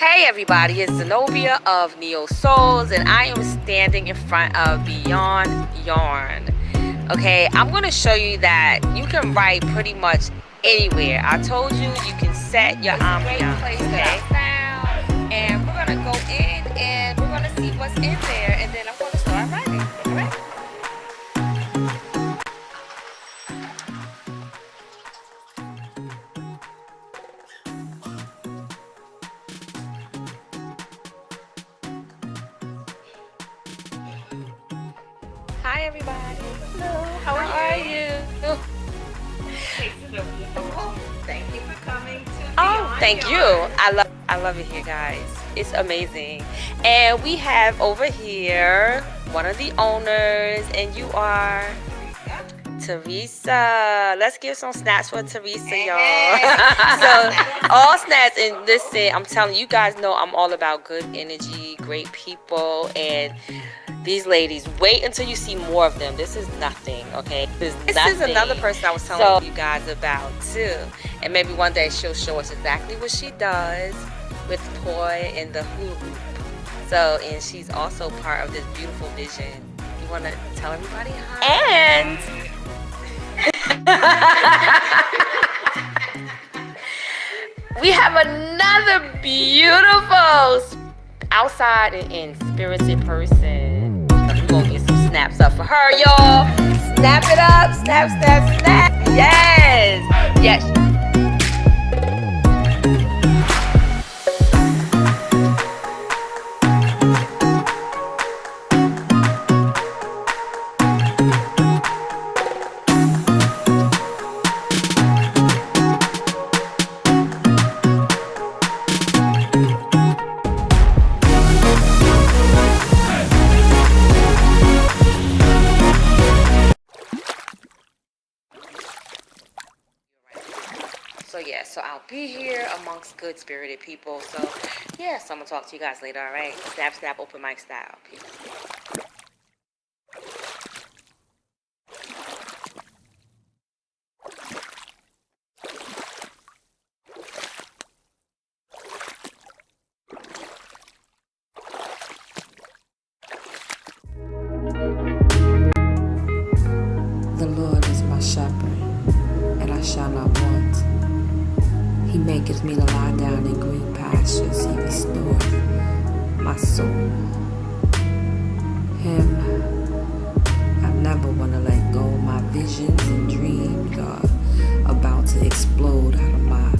Hey everybody, it's Zenobia of Neo Souls, and I am standing in front of Beyond Yarn. Okay, I'm going to show you that you can write pretty much anywhere. I told you you can set your ambiance. Place that I found, and we're going to go in and we're going to see what's in there, and then I'm going to start writing. Alright? Hi everybody. Hello. How are you? Thank you for coming to Thank you. I love it here, guys. It's amazing. And we have over here one of the owners, and you are Teresa. Let's give some snaps for Teresa, y'all. So all snaps, and listen, I'm telling you, you guys know I'm all about good energy, great people, and these ladies, wait until you see more of them. This is nothing, okay? This is another person I was telling you guys about too. And maybe one day she'll show us exactly what she does with Toy and the hula hoop. So, and she's also part of this beautiful vision. You want to tell everybody hi? And we have another beautiful outside and spirited person. We're gonna get some snaps up for her, y'all. Snap it up, snap, snap, snap. Yes, yes. So yeah, so I'll be here amongst good spirited people. So yeah, so I'm gonna talk to you guys later, alright? Snap, snap, open mic style. Peace. The Lord is my shepherd, and I shall not want. He maketh me to lie down in green pastures. He restoreth my soul. Him, I never want to let go. My visions and dreams are about to explode out of my